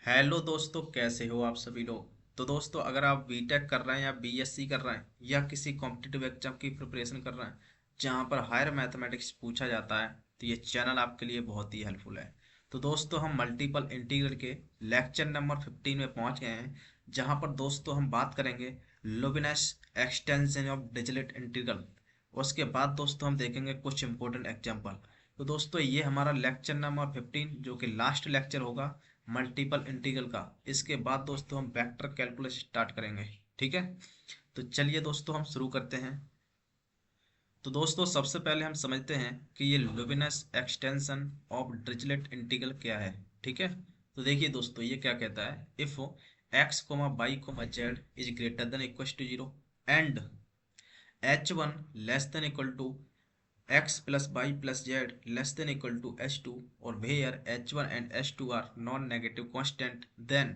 Hello दोस्तों, कैसे हो आप सभी लोग। तो दोस्तों, अगर आप बीटेक कर रहे हैं या बीएससी कर रहे हैं या किसी कॉम्पिटिटिव एग्जाम की प्रिपरेशन कर रहे हैं जहां पर हायर मैथमेटिक्स पूछा जाता है, तो ये चैनल आपके लिए बहुत ही हेल्पफुल है। तो दोस्तों, हम मल्टीपल इंटीग्रल के लेक्चर नंबर 15 में पहुंच गए हैं, जहां पर दोस्तों हम बात करेंगे लोबिनेस एक्सटेंशन ऑफ डिरिचलेट इंटीग्रल। उसके बाद दोस्तों हम देखेंगे कुछ इंपॉर्टेंट एग्जाम्पल। तो दोस्तों, ये हमारा लेक्चर नंबर 15 जो कि लास्ट लेक्चर होगा मल्टीपल इंटीग्रल का। इसके बाद दोस्तों हम वेक्टर कैलकुलस स्टार्ट करेंगे। ठीक है, तो चलिए दोस्तों हम शुरू करते हैं। तो दोस्तों, सबसे पहले हम समझते हैं कि ये लोबिनेस एक्सटेंशन ऑफ डिरिचलेट इंटीग्रल क्या है। ठीक है, तो देखिए दोस्तों, ये क्या कहता है, if X comma Y comma Z is greater than equal to zero and h1 less than equal to x plus y plus z less than equal to h2, or where h1 and h2 are non-negative constant, then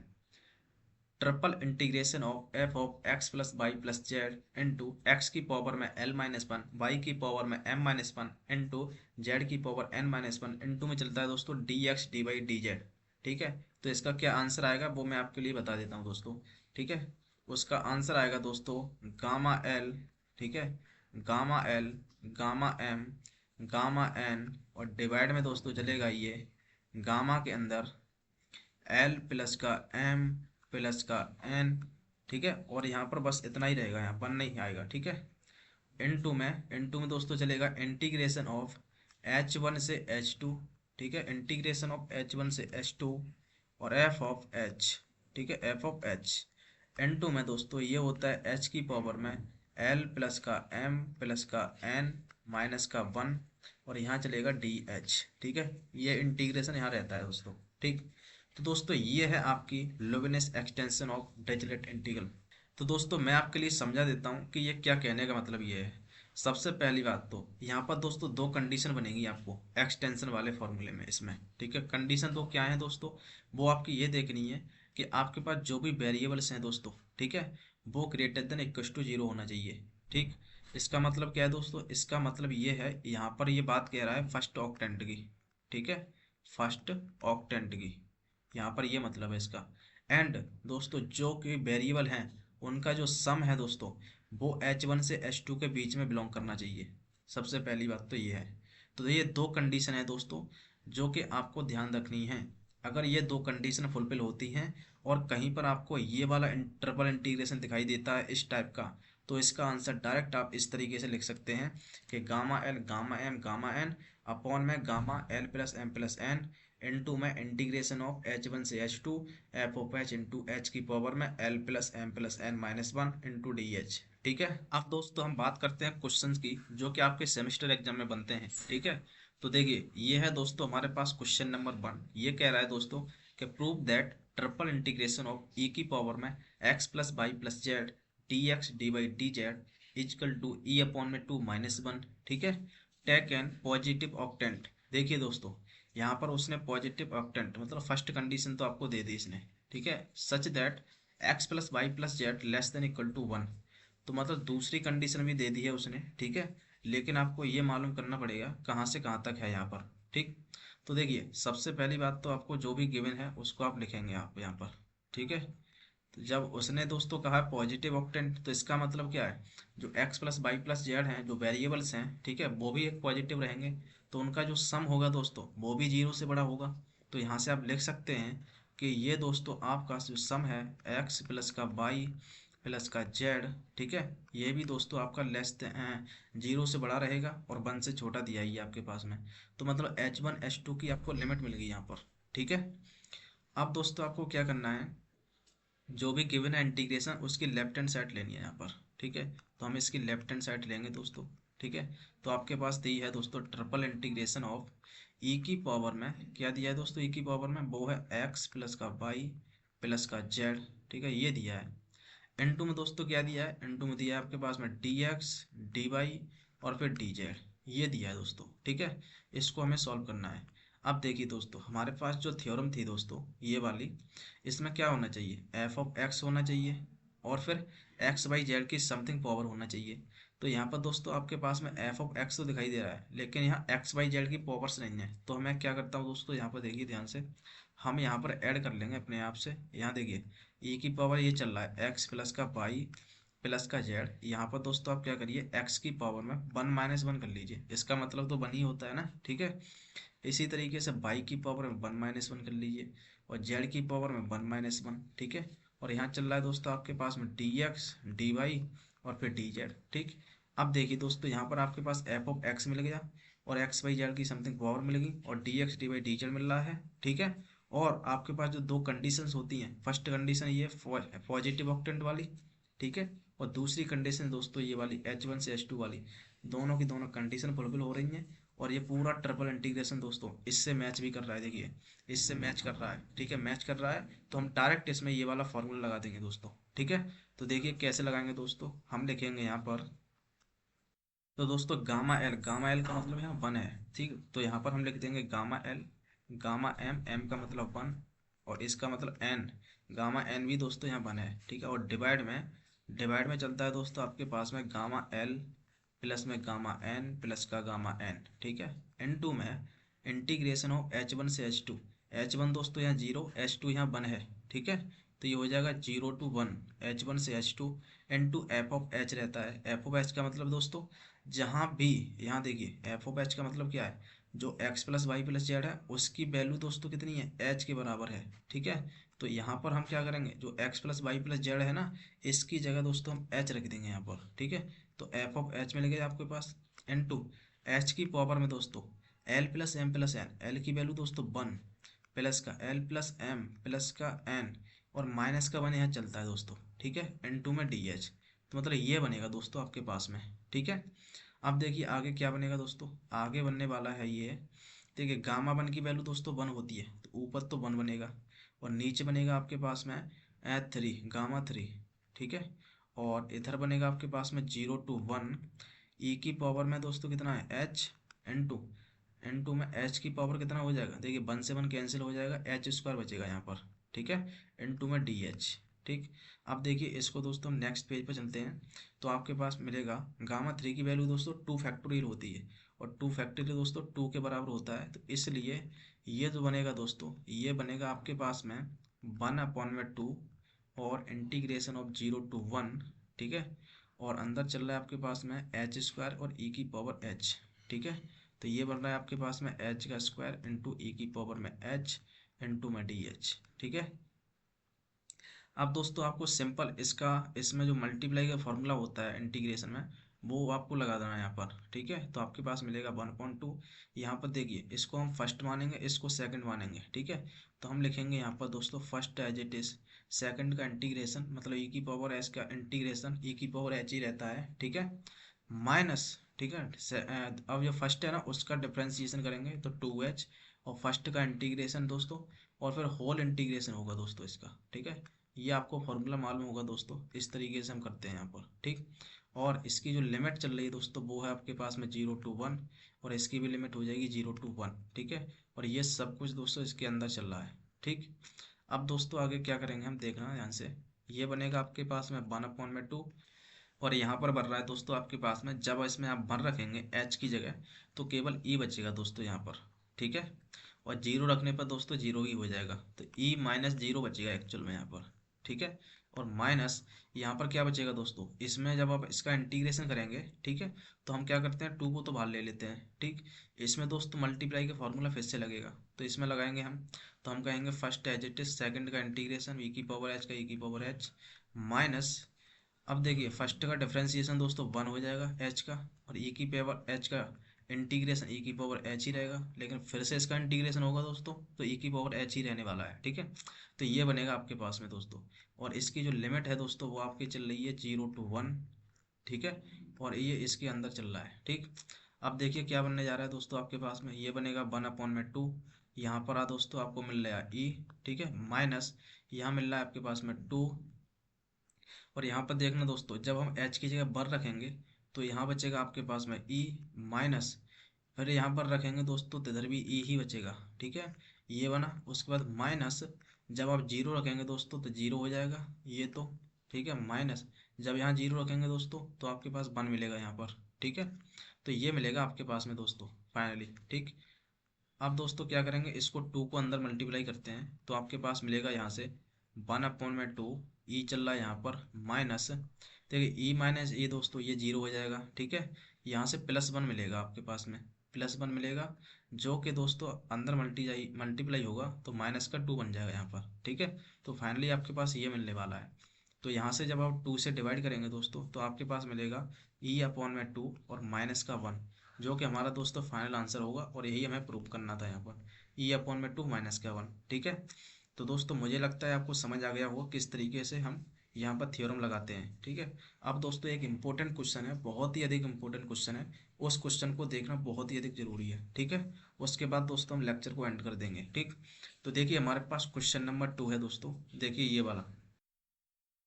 triple integration of f of x plus Y plus z into x की power में l minus one, y की power में m minus one into z की power n minus one into में चलता है दोस्तों d x D Y D z. ठीक है, तो इसका क्या आंसर आएगा वो मैं आपके लिए बता देता हूँ दोस्तों। ठीक है, उसका आंसर आएगा दोस्तों गामा एल। ठीक है, gamma L, gamma M, gamma N, और डिवाइड में दोस्तों चलेगा ये गामा के अंदर एल प्लस का एम प्लस का एन। ठीक है, और यहाँ पर बस इतना ही रहेगा, यहाँ पर नहीं आएगा। ठीक है, इन टू में दोस्तों चलेगा इंटीग्रेशन ऑफ एच वन से एच टू। ठीक है, इंटीग्रेशन ऑफ एच वन से एच टू और एफ ऑफ एच। ठीक है, F of H in two में दोस्तों ये होता है एच की पावर में एल प्लस का एम प्लस का एन माइनस का वन, और यहाँ चलेगा डी एच। ठीक है, ये इंटीग्रेशन यहाँ रहता है दोस्तों। ठीक, तो दोस्तों ये है आपकी लोवेनेस एक्सटेंशन ऑफ डिरिचलेट इंटीग्रल। तो दोस्तों मैं आपके लिए समझा देता हूँ कि ये क्या कहने का मतलब ये है। सबसे पहली बात तो यहाँ पर दोस्तों दो कंडीशन बनेगी आपको एक्सटेंशन वाले फॉर्मूले में इसमें। ठीक है, कंडीशन तो क्या है दोस्तों, वो आपकी ये देखनी है कि आपके पास जो भी वेरिएबल्स हैं दोस्तों, ठीक है, वो greater than equal to zero होना चाहिए। ठीक, इसका मतलब क्या है दोस्तों, इसका मतलब ये है, यहाँ पर ये बात कह रहा है फर्स्ट ऑक्टेंट की। ठीक है, फर्स्ट ऑक्टेंट की, यहाँ पर ये मतलब है इसका। एंड दोस्तों जो कि वेरिएबल हैं उनका जो सम है दोस्तों वो एच वन से एच टू के बीच में बिलोंग करना चाहिए। सबसे पहली बात तो ये है। तो ये दो कंडीशन है दोस्तों जो कि आपको ध्यान रखनी है। अगर ये दो कंडीशन फुलफिल होती हैं और कहीं पर आपको ये वाला ट्रिपल इंटीग्रेशन दिखाई देता है इस टाइप का, तो इसका आंसर डायरेक्ट आप इस तरीके से लिख सकते हैं कि gamma L gamma M gamma N upon में gamma L plus N into में इंटीग्रेशन ऑफ एच वन से H two F of H into H की पावर में L plus N minus one into D H. ठीक है, अब दोस्तों हम बात करते हैं क्वेश्चंस की जो कि आपके सेमेस्टर एग्जाम में बनते हैं। ठीक है, तो देखिए ये है दोस्तों हमारे पास क्वेश्चन नंबर वन। ये कह रहा है दोस्तों कि prove that triple integration of E की पावर में X plus Y plus Z D x D Y D Z is equal to E upon में टू माइनस वन। ठीक है, टेक एन पॉजिटिव ऑक्टेंट। देखिए दोस्तों, यहाँ पर उसने पॉजिटिव ऑक्टेंट मतलब फर्स्ट कंडीशन तो आपको दे दी इसने। ठीक है, such that X plus Y plus Z less than equal to one, तो मतलब दूसरी कंडीशन भी दे दी है उसने। ठीक है, लेकिन आपको ये मालूम करना पड़ेगा कहाँ से कहाँ तक है यहाँ पर। ठीक, तो देखिए सबसे पहली बात तो आपको जो भी गिवन है उसको आप लिखेंगे आप यहाँ पर। ठीक है, तो जब उसने दोस्तों कहा पॉजिटिव ऑक्टेंट तो इसका मतलब क्या है, जो X plus Y plus Z हैं जो वेरिएबल्स हैं, ठीक है, वो भी एक पॉजिटिव रहेंगे, तो उनका जो सम होगा दोस्तों वो भी जीरो से बड़ा होगा। तो यहाँ से आप लिख सकते हैं कि ये दोस्तों आपका जो सम है एक्स प्लस का वाई प्लस का जेड, ठीक है, ये भी दोस्तों आपका लेस जीरो से बड़ा रहेगा और वन से छोटा दिया ही है आपके पास में। तो मतलब एच वन एच टू की आपको लिमिट मिल गई यहाँ पर। ठीक है, अब दोस्तों आपको क्या करना है, जो भी गिवन है इंटीग्रेशन उसकी लेफ्ट हैंड साइड लेनी है यहाँ पर। ठीक है, तो हम इसकी लेफ्ट हैंड साइड लेंगे दोस्तों। ठीक है, तो आपके पास दी है दोस्तों ट्रिपल इंटीग्रेशन ऑफ ई की पावर में क्या दिया है दोस्तों, ई की पावर में वो है एक्स प्लस का वाई प्लस का जेड। ठीक है, ये दिया है। इनटू में दोस्तों क्या दिया है, इनटू में दिया है आपके पास में डी एक्स डी वाई और फिर डी जेड, ये दिया है दोस्तों। ठीक है, इसको हमें सॉल्व करना है। अब देखिए दोस्तों हमारे पास जो थ्योरम थी दोस्तों ये वाली, इसमें क्या होना चाहिए, एफ ऑफ एक्स होना चाहिए और फिर एक्स बाई जेड की समथिंग पावर होना चाहिए। तो यहाँ पर दोस्तों आपके पास में एफ ऑफ एक्स तो दिखाई दे रहा है लेकिन यहाँ एक्स बाई जेड की पावर्स नहीं है, तो मैं क्या करता हूँ दोस्तों, यहाँ पर देखिए ध्यान से, हम यहाँ पर ऐड कर लेंगे अपने आप से। यहाँ देखिए ई की पावर ये चल रहा है एक्स प्लस का वाई प्लस का जेड। यहाँ पर दोस्तों आप क्या करिए, एक्स की पावर में वन माइनस वन कर लीजिए, इसका मतलब तो वन ही होता है ना, ठीक है। इसी तरीके से वाई की पावर में वन माइनस वन कर लीजिए और जेड की पावर में वन माइनस वन, ठीक है। और यहाँ चल रहा है दोस्तों आपके पास में डी एक्स डी वाई और फिर डी जेड, ठीक। अब देखिए दोस्तों यहाँ पर आपके पास एफ ऑफ एक्स मिल गया और एक्स वाई जेड की समथिंग पावर मिलेगी और D x D Y D Z मिल रहा है, ठीक है। और आपके पास जो दो कंडीशंस होती हैं, फर्स्ट कंडीशन ये पॉजिटिव ऑक्टेंट वाली, ठीक है। और दूसरी कंडीशन दोस्तों ये वाली H1 से H2 वाली, दोनों की दोनों कंडीशन फुलफिल हो रही हैं। और ये पूरा ट्रिपल इंटीग्रेशन दोस्तों इससे मैच भी कर रहा है, देखिए इससे मैच कर रहा है, ठीक है। मैच कर रहा है तो हम डायरेक्ट इसमें ये वाला फॉर्मूला लगा देंगे दोस्तों, ठीक है। तो देखिए कैसे लगाएंगे दोस्तों, हम लिखेंगे यहाँ पर, तो दोस्तों गामा एल का मतलब यहाँ वन है, ठीक। तो यहाँ पर हम लिख देंगे gamma L, gamma M, M का मतलब वन और इसका मतलब एन, गामा एन भी दोस्तों यहाँ वन है, ठीक है। और डिवाइड में चलता है दोस्तों आपके पास में गामा एल प्लस में गामा एन प्लस का गामा एन, ठीक है। एन टू में इंटीग्रेशन ऑफ एच वन से एच टू, एच वन दोस्तों यहाँ जीरो, एच टू यहाँ वन है, ठीक है। तो ये हो जाएगा zero to one, H one से H two, N two F of H रहता है। एफ ऑफ एच का मतलब दोस्तों जहाँ भी, यहाँ देखिए एफ ऑफ एच का मतलब क्या है, जो X plus Y plus Z है उसकी वैल्यू दोस्तों कितनी है, एच के बराबर है, ठीक है। तो यहाँ पर हम क्या करेंगे, जो X plus Y plus Z है ना, इसकी जगह दोस्तों हम एच रख देंगे यहाँ पर, ठीक है। तो एफ ऑफ एच मिल गया आपके पास, एन टू एच की पावर में दोस्तों L plus M plus N, L की वैल्यू दोस्तों वन प्लस का एल प्लस एम प्लस का एन और माइनस का वन यहाँ चलता है दोस्तों, ठीक है। एन टू में डी एच, तो मतलब ये बनेगा दोस्तों आपके पास में, ठीक है। अब देखिए आगे क्या बनेगा दोस्तों, आगे बनने वाला है ये, देखिए गामा वन की वैल्यू दोस्तों वन होती है तो ऊपर तो वन बनेगा और नीचे बनेगा आपके पास में एच थ्री गामा थ्री, ठीक है। और इधर बनेगा आपके पास में जीरो टू वन, ई की पावर में दोस्तों कितना है H, N two, N two में एच की पावर कितना हो जाएगा, देखिए वन से वन कैंसिल हो जाएगा, एच स्क्वायर बचेगा यहाँ पर, ठीक है। एन टू में डी एच, ठीक। अब देखिए इसको दोस्तों हम नेक्स्ट पेज पर चलते हैं। तो आपके पास मिलेगा गामा थ्री की वैल्यू दोस्तों टू फैक्टोरियल होती है और टू फैक्टोरियल दोस्तों टू के बराबर होता है, तो इसलिए ये जो बनेगा दोस्तों, ये बनेगा आपके पास में वन अपॉन में टू और integration of zero to one, ठीक है। और अंदर चल रहा है आपके पास में एच स्क्वायर और ई की पावर एच, ठीक है। तो ये बन रहा है आपके पास में एच का स्क्वायर इंटू ई की पावर में एच इंटू में डी एच, ठीक है। अब दोस्तों आपको सिंपल इसका, इसमें जो मल्टीप्लाई का फॉर्मूला होता है इंटीग्रेशन में, वो आपको लगा देना है यहाँ पर, ठीक है। तो आपके पास मिलेगा वन पॉइंट टू, यहाँ पर देखिए इसको हम फर्स्ट मानेंगे, इसको सेकंड मानेंगे, ठीक है। तो हम लिखेंगे यहाँ पर दोस्तों first as it is, second का इंटीग्रेशन मतलब ई की पावर एच का इंटीग्रेशन ई की पावर एच ही रहता है, ठीक है। माइनस, ठीक है, अब जो फर्स्ट है ना उसका डिफ्रेंसिएशन करेंगे तो टू एच और फर्स्ट का इंटीग्रेशन दोस्तों और फिर होल इंटीग्रेशन होगा दोस्तों इसका, ठीक है। ये आपको फॉर्मूला मालूम होगा दोस्तों, इस तरीके से हम करते हैं यहाँ पर, ठीक। और इसकी जो लिमिट चल रही है दोस्तों वो है आपके पास में जीरो टू वन और इसकी भी लिमिट हो जाएगी जीरो टू वन, ठीक है। और ये सब कुछ दोस्तों इसके अंदर चल रहा है, ठीक। अब दोस्तों आगे क्या करेंगे हम देखना ध्यान से, ये बनेगा आपके पास में वन अपॉन में टू और यहाँ पर बन रहा है दोस्तों आपके पास में, जब इसमें आप वन रखेंगे एच की जगह तो केवल ई बचेगा दोस्तों यहाँ पर, ठीक है। और जीरो रखने पर दोस्तों जीरो ही हो जाएगा, तो ई माइनस जीरो बचेगा एक्चुअल में यहाँ पर, ठीक है। और माइनस यहाँ पर क्या बचेगा दोस्तों, इसमें जब आप इसका इंटीग्रेशन करेंगे, ठीक है, तो हम क्या करते हैं टू को तो बाहर ले लेते हैं, ठीक। इसमें दोस्तों मल्टीप्लाई का फॉर्मूला फिर से लगेगा, तो इसमें लगाएंगे हम, तो हम कहेंगे first as it is second का इंटीग्रेशन ई की पावर एच का ई की पावर एच माइनस, अब देखिए फर्स्ट का डिफरेंशिएशन दोस्तों वन हो जाएगा एच का और ई की पावर एच का इंटीग्रेशन ई की पावर एच ही रहेगा, लेकिन फिर से इसका इंटीग्रेशन होगा दोस्तों तो ई की पावर एच ही रहने वाला है, ठीक है। तो ये बनेगा आपके पास में दोस्तों, और इसकी जो लिमिट है दोस्तों वो आपकी चल रही है जीरो टू वन, ठीक है। और ये इसके अंदर चल रहा है, ठीक। अब देखिए क्या बनने जा रहा है दोस्तों आपके पास में, ये बनेगा वन अपॉन में टू, यहाँ पर आ दोस्तों आपको मिल रहा है ई, ठीक है, माइनस यहाँ मिल रहा है आपके पास में टू और यहाँ पर देखना दोस्तों जब हम एच की जगह बर रखेंगे तो यहाँ बचेगा आपके पास में ई माइनस, फिर यहाँ पर रखेंगे दोस्तों तो इधर भी ई ही बचेगा, ठीक है। ये बना, उसके बाद माइनस जब आप जीरो रखेंगे दोस्तों तो जीरो हो जाएगा ये तो, ठीक है। माइनस जब यहाँ जीरो रखेंगे दोस्तों तो आपके पास वन मिलेगा यहाँ पर, ठीक है। तो ये मिलेगा आपके पास में दोस्तों फाइनली, ठीक। अब दोस्तों क्या करेंगे, इसको 2 को अंदर मल्टीप्लाई करते हैं तो आपके पास मिलेगा यहाँ से 1/2 ई चल रहा है यहाँ पर माइनस, देखिए ई माइनस ए दोस्तों ये जीरो हो जाएगा, ठीक है। यहाँ से +1 मिलेगा आपके पास में, +1 मिलेगा, जो कि दोस्तों अंदर मल्टीप्लाई होगा तो -2 बन जाएगा यहाँ पर, ठीक है। तो फाइनली आपके पास ये मिलने वाला है। तो यहाँ से जब आप 2 से डिवाइड करेंगे दोस्तों तो आपके पास मिलेगा E/2 और -1, जो कि हमारा दोस्तों फाइनल आंसर होगा, और यही हमें प्रूव करना था यहाँ पर, E/2 -1, ठीक है। तो दोस्तों मुझे लगता है आपको समझ आ गया होगा किस तरीके से हम यहाँ पर थ्योरम लगाते हैं, ठीक है। अब दोस्तों एक इम्पोर्टेंट क्वेश्चन है, बहुत ही अधिक इम्पोर्टेंट क्वेश्चन है, उस क्वेश्चन को देखना बहुत ही अधिक जरूरी है, ठीक है। उसके बाद दोस्तों हम लेक्चर को एंड कर देंगे, ठीक। तो देखिए हमारे पास क्वेश्चन नंबर 2 है दोस्तों, देखिए ये वाला।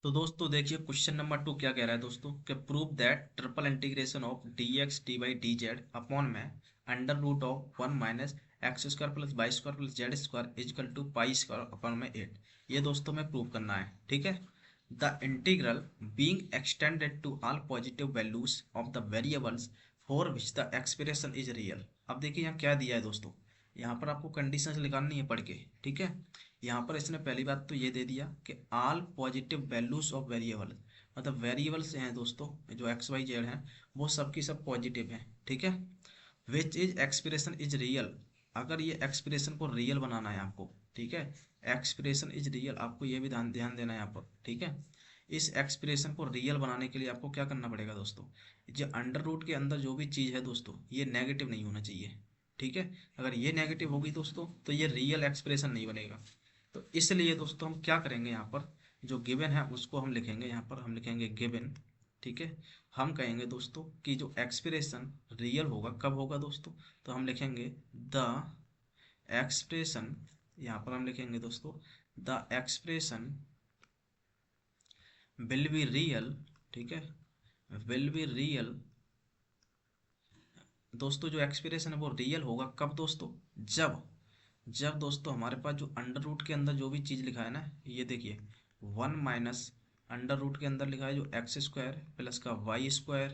तो दोस्तों देखिए क्वेश्चन नंबर 2 क्या कह रहा है दोस्तों, कि prove that triple integration of dx dy dz upon में √1 minus x² + y² + z² is equal to π² upon में 8, ये दोस्तों में प्रूव करना है, ठीक है। The integral being extended to all positive values of the variables for which the expression is real. अब देखिए यहाँ क्या दिया है दोस्तों, यहाँ पर आपको कंडीशंस निकालनी है पढ़ के, ठीक है। यहाँ पर इसने पहली बात तो ये दे दिया कि all positive values of variable, मतलब वेरिएबल्स हैं दोस्तों जो एक्स वाई जेड हैं, वो सब की सब पॉजिटिव हैं, ठीक है। Which is expression is real, अगर ये एक्सप्रेशन को रियल बनाना है आपको, ठीक है, एक्सप्रेशन इज रियल, आपको ये भी ध्यान ध्यान देना है यहाँ पर, ठीक है। इस एक्सप्रेशन को रियल बनाने के लिए आपको क्या करना पड़ेगा दोस्तों, जो अंडर रूट के अंदर जो भी चीज़ है दोस्तों ये नेगेटिव नहीं होना चाहिए, ठीक है। अगर ये नेगेटिव होगी दोस्तों तो ये रियल एक्सप्रेशन नहीं बनेगा। तो इसलिए दोस्तों हम क्या करेंगे, यहाँ पर जो गिवन है उसको हम लिखेंगे, यहाँ पर हम लिखेंगे गिवन, ठीक है। हम कहेंगे दोस्तों कि जो एक्सप्रेशन रियल होगा कब होगा दोस्तों, तो हम लिखेंगे द एक्सप्रेशन, यहाँ पर हम लिखेंगे दोस्तों the expression will be real, ठीक है, विल बी रियल। दोस्तों जो एक्सप्रेशन है वो रियल होगा कब दोस्तों, जब जब दोस्तों हमारे पास जो अंडर रूट के अंदर जो भी चीज़ लिखा है ना, ये देखिए 1 माइनस अंडर रूट के अंदर लिखा है जो x² प्लस का y²,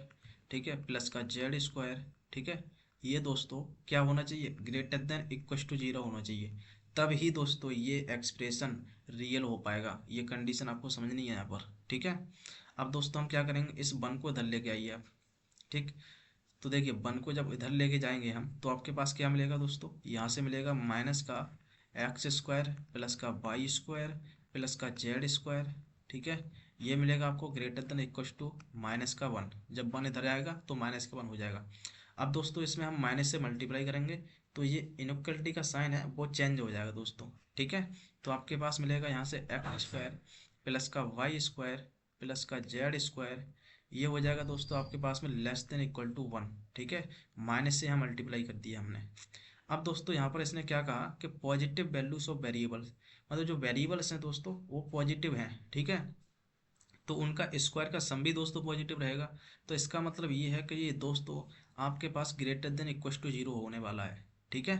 ठीक है, प्लस का z², ठीक है, ये दोस्तों क्या होना चाहिए, ग्रेटर देन इक्वल टू 0 होना चाहिए, तब ही दोस्तों ये एक्सप्रेशन रियल हो पाएगा। ये कंडीशन आपको समझनी है यहाँ पर, ठीक है। अब दोस्तों हम क्या करेंगे, इस 1 को इधर लेके आइए आप, ठीक। तो देखिए 1 को जब इधर लेके जाएंगे हम तो आपके पास क्या मिलेगा दोस्तों, यहाँ से मिलेगा माइनस का x² प्लस का y² प्लस का z², ठीक है, ये मिलेगा आपको ग्रेटर देन इक्वल टू -1, जब 1 इधर आएगा तो -1 हो जाएगा। अब दोस्तों इसमें हम माइनस से मल्टीप्लाई करेंगे तो ये इनइक्वलिटी का साइन है वो चेंज हो जाएगा दोस्तों, ठीक है। तो आपके पास मिलेगा यहाँ से x² प्लस का y² प्लस का z², ये हो जाएगा दोस्तों आपके पास में लेस देन इक्वल टू 1, ठीक है, माइनस से यहाँ मल्टीप्लाई कर दिया हमने। अब दोस्तों यहाँ पर इसने क्या कहा कि पॉजिटिव वैल्यूज ऑफ वेरिएबल्स, मतलब जो वेरिएबल्स हैं दोस्तों वो पॉजिटिव हैं, ठीक है, तो उनका स्क्वायर का सम भी दोस्तों पॉजिटिव रहेगा। तो इसका मतलब ये है कि ये दोस्तों आपके पास ग्रेटर देन इक्वल टू 0 होने वाला है, ठीक है।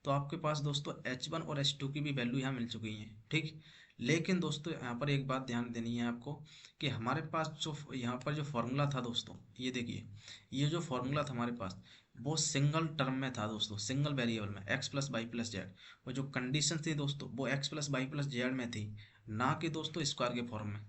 तो आपके पास दोस्तों h1 और h2 की भी वैल्यू यहाँ मिल चुकी है, ठीक। लेकिन दोस्तों यहाँ पर एक बात ध्यान देनी है आपको कि हमारे पास जो यहाँ पर जो फॉर्मूला था दोस्तों, ये देखिए ये जो फॉर्मूला था हमारे पास वो सिंगल टर्म में था दोस्तों, सिंगल वेरिएबल में x + y + z, और जो कंडीशन थी दोस्तों वो x + y + z में थी, ना कि दोस्तों स्क्वायर के फॉर्म में।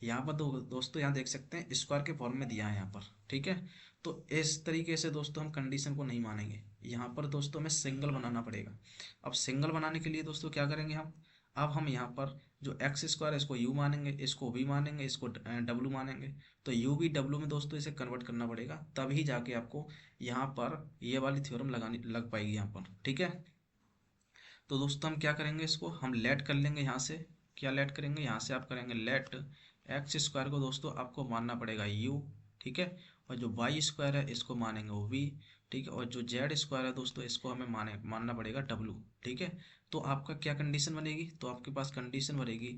यहाँ पर दोस्तों यहाँ देख सकते हैं स्क्वायर के फॉर्म में दिया है यहाँ पर, ठीक है। तो इस तरीके से दोस्तों हम कंडीशन को नहीं मानेंगे, यहाँ पर दोस्तों हमें सिंगल बनाना पड़ेगा। अब सिंगल बनाने के लिए दोस्तों क्या करेंगे हम, अब हम यहाँ पर जो x² है इसको u मानेंगे, इसको v मानेंगे, इसको w मानेंगे। तो u v w में दोस्तों इसे कन्वर्ट करना पड़ेगा, तभी जाके आपको यहाँ पर ये वाली थ्योरम लगानी लग पाएगी यहाँ पर, ठीक है। तो दोस्तों हम क्या करेंगे, इसको हम लेट कर लेंगे यहाँ से, क्या लेट करेंगे, यहाँ से आप करेंगे लेट x² को दोस्तों आपको मानना पड़ेगा u, ठीक है, और जो y² है इसको मानेंगे वो v, ठीक है, और जो z² है दोस्तों इसको हमें मानना पड़ेगा w, ठीक है। तो आपका क्या कंडीशन बनेगी, तो आपके पास कंडीशन बनेगी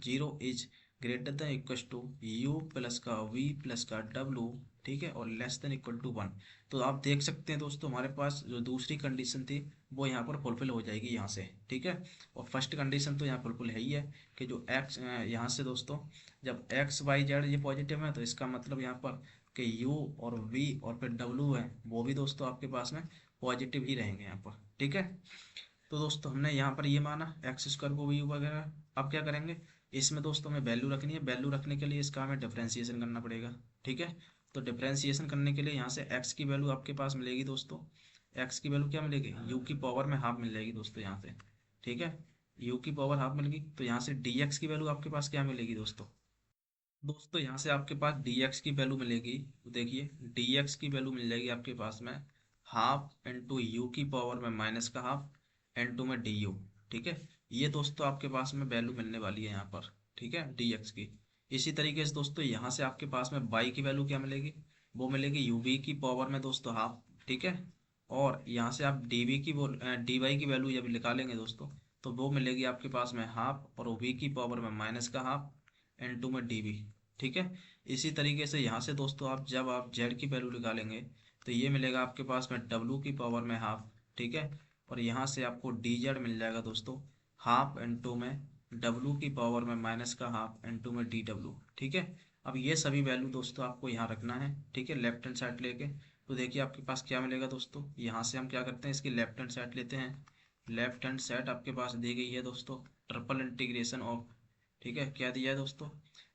0 is greater than equal to u plus का v प्लस का w, ठीक है, और लेस देन इक्वल टू 1। तो आप देख सकते हैं दोस्तों हमारे पास जो दूसरी कंडीशन थी वो यहाँ पर फुलफिल हो जाएगी यहाँ से, ठीक है। और फर्स्ट कंडीशन तो यहाँ फुलफिल है ही है कि जो x यहाँ से दोस्तों जब x y z ये पॉजिटिव है तो इसका मतलब यहाँ पर कि u और v और फिर w है वो भी दोस्तों आपके पास में पॉजिटिव ही रहेंगे यहाँ पर, ठीक है। तो दोस्तों हमने यहाँ पर ये माना एक्स स्क्वायर को भी वगैरह। अब क्या करेंगे, इसमें दोस्तों हमें वैल्यू रखनी है। वैल्यू रखने के लिए इसका हमें डिफरेंशिएशन करना पड़ेगा, ठीक है। तो डिफरेंशिएशन करने के लिए यहाँ से एक्स की वैल्यू आपके पास मिलेगी दोस्तों। एक्स की वैल्यू क्या मिलेगी, यू की पावर में हाफ मिल जाएगी दोस्तों यहाँ से, ठीक है। यू की पावर हाफ मिल गई, तो यहाँ से डी एक्स की वैल्यू आपके पास क्या मिलेगी दोस्तों। दोस्तों यहाँ से आपके पास डी एक्स की वैल्यू मिलेगी, तो देखिए डी एक्स की वैल्यू मिल जाएगी आपके पास में हाफ इंटू यू की पावर में माइनस का हाफ इंटू में डी यू, ठीक है। ये दोस्तों आपके पास में वैल्यू मिलने वाली है यहाँ पर, ठीक है, डी एक्स की। इसी तरीके से दोस्तों यहाँ से आपके पास में बाई की वैल्यू क्या मिलेगी, वो मिलेगी यू बी की पावर में दोस्तों हाफ, ठीक है। और यहाँ से आप डी बी की डी वाई की वैल्यू जब निकालेंगे दोस्तों, तो वो मिलेगी आपके पास में हाफ और ओ बी की पावर में माइनस का हाफ इंटू में डी बी, ठीक है। इसी तरीके से यहाँ से दोस्तों आप जब आप जेड की वैल्यू निकालेंगे, तो ये मिलेगा आपके पास में डब्लू की पावर में हाफ, ठीक है। और यहाँ से आपको डी जेड मिल जाएगा दोस्तों हाफ इंटू में डब्लू की पावर में माइनस का हाफ इंटू में डी डब्लू, ठीक है। अब ये सभी वैल्यू दोस्तों आपको यहाँ रखना है, ठीक है, लेफ्ट हैंड साइड लेके। तो देखिए आपके पास क्या मिलेगा दोस्तों, यहाँ से हम क्या करते हैं, इसकी लेफ्ट हैंड साइड लेते हैं। लेफ्ट हैंड साइड आपके पास दी गई है दोस्तों ट्रिपल इंटीग्रेशन ऑफ, ठीक है, क्या दिया है दोस्तों,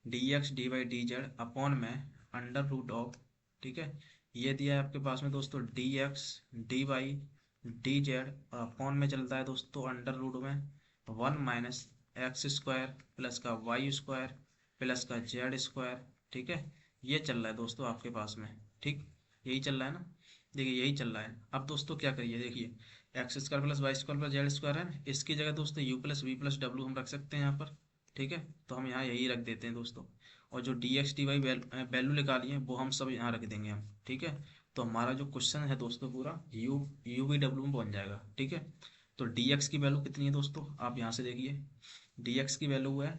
d x D Y D z upon में अंडर रूट ऑफ, ठीक है। ये दिया है आपके पास में दोस्तों d x D Y D z और अपॉन में चलता है दोस्तों अंडर रूट में one minus x square plus का वाई स्क्वायर प्लस का जेड स्क्वायर, ठीक है। ये चल रहा है दोस्तों आपके पास में, ठीक, यही चल रहा है ना। देखिए यही चल रहा है। अब दोस्तों क्या करिए, देखिए x square plus y square plus z square है ना, इसकी जगह दोस्तों यू प्लस वी प्लस डब्ल्यू हम रख सकते हैं यहाँ पर, ठीक है। तो हम यहाँ यही रख देते हैं दोस्तों। और जो d x D y value निकाली है वो हम सब यहाँ रख देंगे हम, ठीक है। तो हमारा जो क्वेश्चन है दोस्तों पूरा यू वी डब्ल्यू में बन जाएगा, ठीक है। तो डी एक्स की वैल्यू कितनी है दोस्तों, आप यहाँ से देखिए डी एक्स की वैल्यू है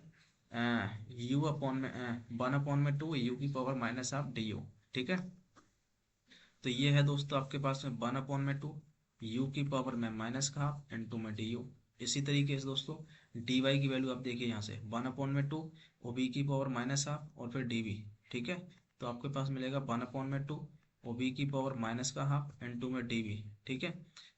यू अपॉन में वन अपॉन में टू यू की power minus half D you, ठीक है। तो ये है दोस्तों आपके पास में वन अपॉन में टू यू की पावर में माइनस का हाफ इंटू में डी यू। इसी तरीके से दोस्तों डी वाई की वैल्यू आप देखिए यहाँ से वन अपॉन में टू ओ बी की पावर माइनस हाफ और फिर डी बी, ठीक है। तो आपके पास मिलेगा वन अपॉन में टू ओ बी की पावर माइनस का हाफ इंटू में डी बी, ठीक है।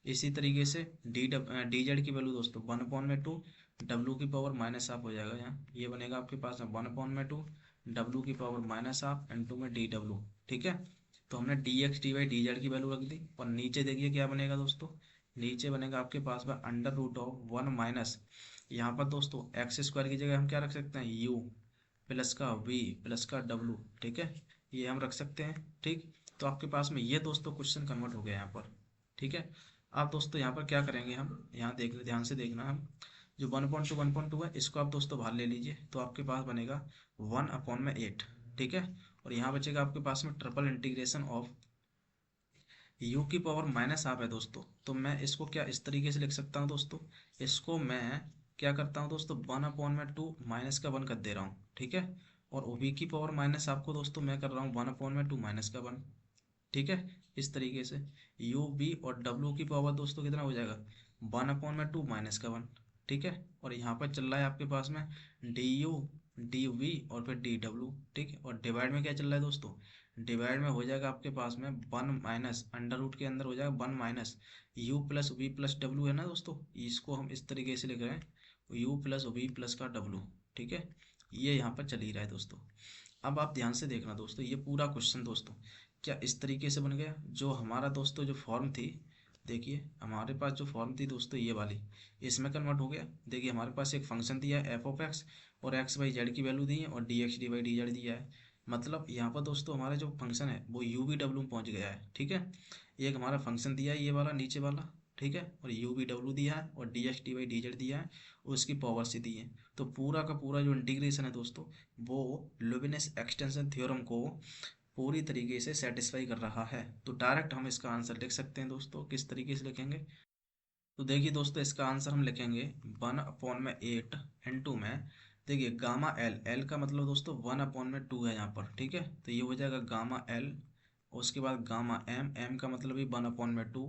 इसी तरीके से डी जेड की वैल्यू दोस्तों वन अपॉन में टू डब्ल्यू की पावर माइनस हाफ हो जाएगा यहाँ, ये बनेगा आपके पास में वन अपॉन में टू डब्ल्यू की पावर माइनस हाफ इंटू में डी डब्ल्यू, ठीक है। तो हमने d x D Y D z की वैल्यू रख दी और नीचे देखिए क्या बनेगा दोस्तों, नीचे बनेगा आपके पास में under root of one minus, यहाँ पर दोस्तों एक्स स्क्वायर की जगह हम क्या रख सकते हैं, यू प्लस का वी प्लस का डब्लू, ठीक है, ये हम रख सकते हैं, ठीक। तो आपके पास में ये दोस्तों क्वेश्चन कन्वर्ट हो गया यहाँ पर, ठीक है। आप दोस्तों यहाँ पर क्या करेंगे, हम यहाँ देख ले, ध्यान से देखना, हम जो 1.2 है इसको आप दोस्तों बाहर ले लीजिए, तो आपके पास बनेगा वन अपॉन में एट, ठीक है। और यहाँ बचेगा आपके पास में ट्रिपल इंटीग्रेशन ऑफ यू की पावर माइनस हाफ है दोस्तों। तो मैं इसको क्या इस तरीके से लिख सकता हूँ दोस्तों, इसको मैं क्या करता हूँ दोस्तों वन अपॉन में टू माइनस का वन कर दे रहा हूँ, ठीक है। और ओ बी की पावर माइनस हाफ को दोस्तों मैं कर रहा हूँ वन अपॉन में टू माइनस का वन, ठीक है। इस तरीके से यू बी और डब्ल्यू की पावर दोस्तों कितना हो जाएगा वन अपॉन में टू माइनस का वन, ठीक है। और यहाँ पर चल रहा है आपके पास में डी यू डी वी और फिर डी डब्ल्यू, ठीक है। और डिवाइड में क्या चल रहा है दोस्तों, डिवाइड में हो जाएगा आपके पास में वन माइनस अंडर रूट के अंदर हो जाएगा one minus u plus v plus डब्ल्यू है ना दोस्तों, इसको हम इस तरीके से लिख रहे हैं यू प्लस वी प्लस का डब्ल्यू, ठीक है। ये यहाँ पर चल ही रहा है दोस्तों। अब आप ध्यान से देखना दोस्तों, ये पूरा क्वेश्चन दोस्तों क्या इस तरीके से बन गया, जो हमारा दोस्तों जो फॉर्म थी, देखिए हमारे पास जो फॉर्म थी दोस्तों ये वाली, इसमें कन्वर्ट हो गया। देखिए हमारे पास एक फंक्शन दिया है एफ ऑफ एक्स और एक्स वाई जेड की वैल्यू दी है और D x D Y D z दिया है। मतलब यहाँ पर दोस्तों हमारा जो फंक्शन है वो यू वी डब्ल्यू में पहुँच गया है, ठीक है। एक हमारा फंक्शन दिया है ये वाला नीचे वाला, ठीक है, और यू वी डब्ल्यू दिया है और D x D Y D z दिया है और उसकी पावर से दी है। तो पूरा का पूरा जो इंटीग्रेशन है दोस्तों वो लेविनस एक्सटेंशन थ्योरम को पूरी तरीके से सेटिस्फाई कर रहा है। तो डायरेक्ट हम इसका आंसर लिख सकते हैं दोस्तों, किस तरीके से लिखेंगे, तो देखिए दोस्तों इसका आंसर हम लिखेंगे वन अपॉन में एट इंटू में, देखिए गामा एल, एल का मतलब दोस्तों वन अपॉन में टू है यहाँ पर, ठीक है। तो ये हो जाएगा गामा एल, उसके बाद गामा एम, एम का मतलब भी वन अपॉन में two,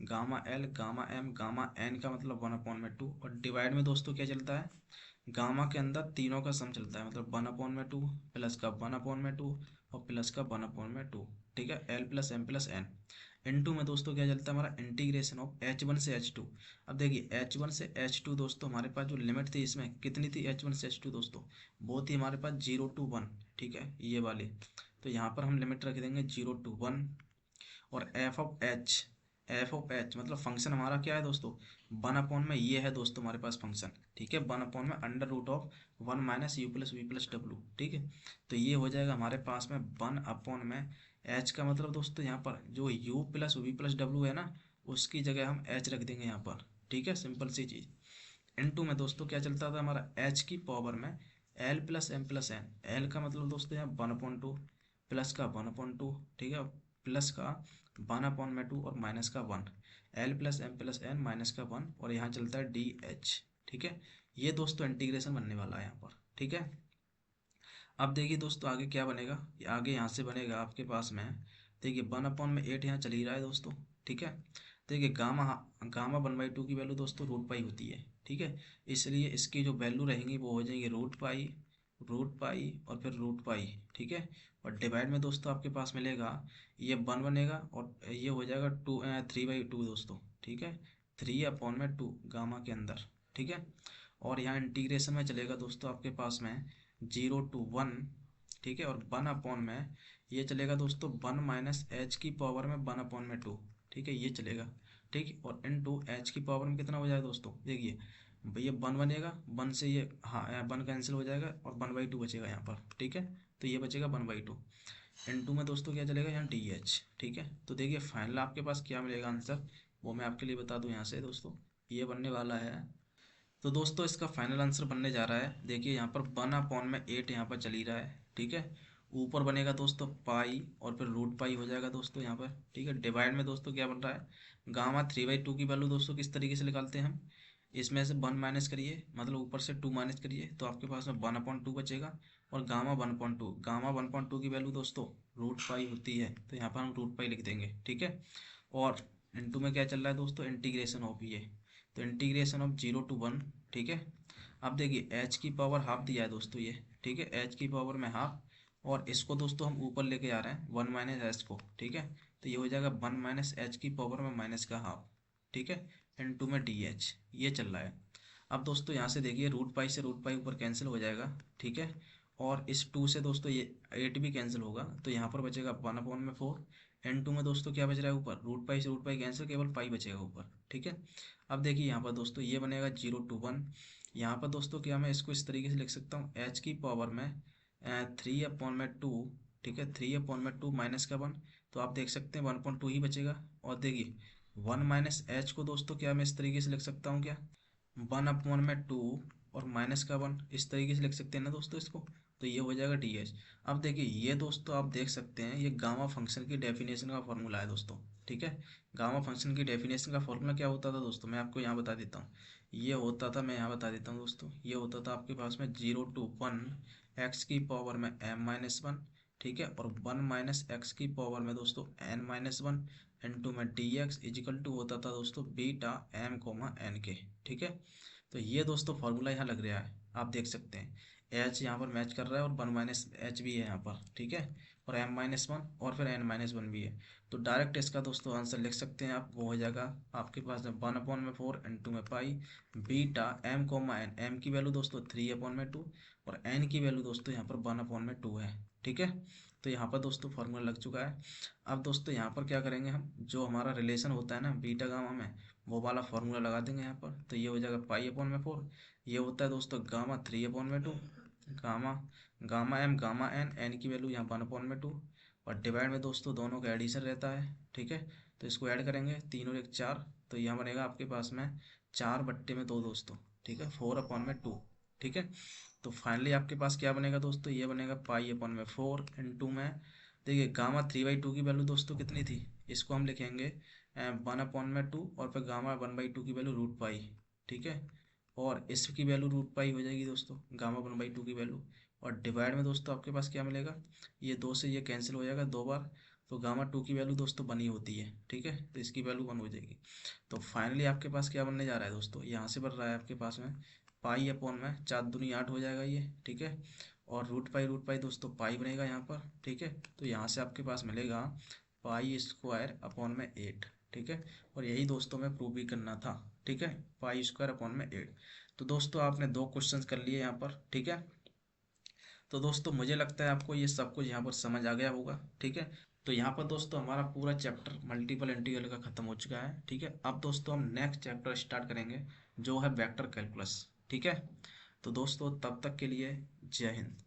gamma L gamma M gamma n का मतलब वन अपॉन में टू। और डिवाइड में दोस्तों क्या चलता है, गामा के अंदर तीनों का सम चलता है, मतलब वन अपॉन में टू प्लस का वन अपॉन में टू और प्लस का वन अपॉन में टू, ठीक है, l plus M plus N. Into में दोस्तों क्या चलता है हमारा इंटीग्रेशन ऑफ h1 से h2। अब देखिए h1 से h2 दोस्तों हमारे पास जो लिमिट थी इसमें कितनी थी h1 से h2 दोस्तों, वो थी हमारे पास 0 to 1। ठीक है, ये वाली। तो यहाँ पर हम लिमिट रख देंगे 0 to 1। और एफ ऑफ एच मतलब फंक्शन हमारा क्या है दोस्तों, 1 अपॉन में ये है दोस्तों हमारे पास फंक्शन। ठीक है, 1 अपॉन में under root of 1 minus u plus v plus डब्लू। ठीक है, तो ये हो जाएगा हमारे पास में 1 अपॉन में एच का मतलब दोस्तों यहाँ पर जो यू प्लस वी प्लस डब्लू है ना, उसकी जगह हम एच रख देंगे यहाँ पर। ठीक है, सिंपल सी चीज़। इनटू में दोस्तों क्या चलता था हमारा एच की पावर में L plus M plus N. L का मतलब दोस्तों यहाँ 1/2 प्लस का 1/2। ठीक है, प्लस का 1/2 और माइनस का 1। L plus M plus N minus का 1 और यहाँ चलता है डी एच। ठीक है, ये दोस्तों इंटीग्रेशन बनने वाला है यहाँ पर। ठीक है, अब देखिए दोस्तों आगे क्या बनेगा। आगे यहाँ से बनेगा आपके पास में, देखिए 1/8 यहाँ चल ही रहा है दोस्तों। ठीक है, देखिए गामा गामा 1/2 की वैल्यू दोस्तों रूट पाई होती है। ठीक है, इसलिए इसकी जो वैल्यू रहेंगी वो हो जाएंगी रूट पाई और फिर रूट पाई। ठीक है, और डिवाइड में दोस्तों आपके पास मिलेगा ये 1 बनेगा और ये हो जाएगा 3/2 दोस्तों। ठीक है, 3/2 गामा के अंदर। ठीक है, और यहाँ इंटीग्रेशन में चलेगा दोस्तों आपके पास में 0 to 1। ठीक है, और 1 अपॉन में ये चलेगा दोस्तों 1 - h की पावर में 1/2। ठीक है, ये चलेगा। ठीक, और इनटू एच की पावर में कितना हो जाएगा दोस्तों, देखिए भैया 1 बनेगा, 1 से ये हाँ 1 कैंसिल हो जाएगा और 1/2 बचेगा यहाँ पर। ठीक है, तो ये बचेगा 1/2। इनटू में दोस्तों क्या चलेगा यहाँ डी एच। ठीक है, तो देखिए फाइनल आपके पास क्या मिलेगा आंसर, वो मैं आपके लिए बता दूँ यहाँ से दोस्तों, ये बनने वाला है। तो दोस्तों इसका फाइनल आंसर बनने जा रहा है, देखिए यहाँ पर 1/8 यहाँ पर चल ही रहा है। ठीक है, ऊपर बनेगा दोस्तों पाई और फिर रूट पाई हो जाएगा दोस्तों यहाँ पर। ठीक है, डिवाइड में दोस्तों क्या बन रहा है, गामा 3/2 की वैल्यू दोस्तों किस तरीके से निकालते हैं हम, इसमें से 1 माइनस करिए, मतलब ऊपर से 2 माइनस करिए तो आपके पास में 1/2 बचेगा। और गामा 1/2 की वैल्यू दोस्तों रूट पाई होती है, तो यहाँ पर हम रूट पाई लिख देंगे। ठीक है, और इनटू में क्या चल रहा है दोस्तों, इंटीग्रेशन ऑफ ये, तो इंटीग्रेशन ऑफ 0 to 1। ठीक है, अब देखिए एच की पावर हाफ दिया है दोस्तों ये। ठीक है, एच की पावर में हाफ, और इसको दोस्तों हम ऊपर लेके आ रहे हैं 1 माइनस एच को। ठीक है, तो ये हो जाएगा 1 - h की पावर में माइनस का हाफ। ठीक है, इनटू में डी एच, ये चल रहा है। अब दोस्तों यहाँ से देखिए रूट पाई से रूट पाई ऊपर कैंसिल हो जाएगा। ठीक है, और इस 2 से दोस्तों ये 8 भी कैंसिल होगा, तो यहाँ पर बचेगा 1/4। n2 में दोस्तों क्या बच रहा है ऊपर, रूट पाई से रूट पाई कैंसिल, केवल पाई बचेगा ऊपर। ठीक है, अब देखिए यहाँ पर दोस्तों ये बनेगा 0 to 1। यहाँ पर दोस्तों क्या मैं इसको इस तरीके से लिख सकता हूँ एच की पावर में 3/2। ठीक है, 3/2 माइनस का 1, तो आप देख सकते हैं 1/2 ही बचेगा। और देखिए 1 - h को दोस्तों क्या मैं इस तरीके से लिख सकता हूँ क्या, 1/2 और माइनस का 1, इस तरीके से लिख सकते हैं ना दोस्तों इसको, तो ये हो जाएगा डी एच। अब देखिए ये दोस्तों आप देख सकते हैं ये गामा फंक्शन की डेफिनेशन का फॉर्मूला है दोस्तों। ठीक है, गामा फंक्शन की डेफिनेशन का फॉर्मूला क्या होता था दोस्तों, मैं आपको यहाँ बता देता हूँ। ये होता था, मैं यहाँ बता देता हूँ दोस्तों, ये होता था आपके पास में 0 to 1 एक्स की पावर में m-1। ठीक है, और 1 - x की पावर में दोस्तों n-1 इनटू में डी एक्स इजिकल टू होता था दोस्तों बीटा m, n के। ठीक है, तो ये दोस्तों फार्मूला यहाँ लग रहा है, आप देख सकते हैं एच यहाँ पर मैच कर रहा है और 1 - h भी है यहाँ पर। ठीक है, और m-1 और फिर n-1 भी है, तो डायरेक्ट इसका दोस्तों आंसर लिख सकते हैं आप, वो हो जाएगा आपके पास 1/4 इनटू में पाई बीटा m, m की वैल्यू दोस्तों 3/2 और n की वैल्यू दोस्तों यहाँ पर 1/2 है। ठीक है, तो यहाँ पर दोस्तों फार्मूला लग चुका है। अब दोस्तों यहाँ पर क्या करेंगे हम, जो हमारा रिलेशन होता है ना बीटा गामा में, वो वाला फार्मूला लगा देंगे यहाँ पर, तो ये हो जाएगा पाई/4। ये होता है दोस्तों gamma 3/2, gamma gamma m, n की वैल्यू यहाँ 1/2, और डिवाइड में दोस्तों दोनों का एडिशन रहता है। ठीक है, तो इसको ऐड करेंगे 3 और 1 4, तो यहाँ बनेगा आपके पास में 4/2 दोस्तों। ठीक है, 4/2। ठीक है, तो फाइनली आपके पास क्या बनेगा दोस्तों, ये बनेगा पाई/4 इनटू में, देखिए गामा 3/2 की वैल्यू दोस्तों कितनी थी, इसको हम लिखेंगे 1/2 और फिर गामा 1/2 की वैल्यू रूट पाई। ठीक है, और इसकी वैल्यू रूट पाई हो जाएगी दोस्तों गामा 1/2 की वैल्यू, और डिवाइड में दोस्तों आपके पास क्या मिलेगा, ये 2 से ये कैंसिल हो जाएगा 2 बार, तो गामा 2 की वैल्यू दोस्तों बनी होती है। ठीक है, तो इसकी वैल्यू 1 हो जाएगी। तो फाइनली आपके पास क्या बनने जा रहा है दोस्तों, यहाँ से बन रहा है आपके पास में पाई/में 4×2 = 8 हो जाएगा ये। ठीक है, और रूट पाई दोस्तों पाई बनेगा यहाँ पर। ठीक है, तो यहाँ से आपके पास मिलेगा पाई स्क्वायर अपॉन में 8। ठीक है, और यही दोस्तों में प्रूव भी करना था। ठीक है, पाई स्क्वायर अपॉन में 8। तो दोस्तों आपने दो क्वेश्चंस कर लिए यहाँ पर। ठीक है, तो दोस्तों मुझे लगता है आपको ये सब कुछ यहाँ पर समझ आ गया होगा। ठीक है, तो यहाँ पर दोस्तों हमारा पूरा चैप्टर मल्टीपल इंटीग्रल का खत्म हो चुका है। ठीक है, अब दोस्तों हम नेक्स्ट चैप्टर स्टार्ट करेंगे जो है वेक्टर कैलकुलस। ठीक है, तो दोस्तों तब तक के लिए जय हिंद।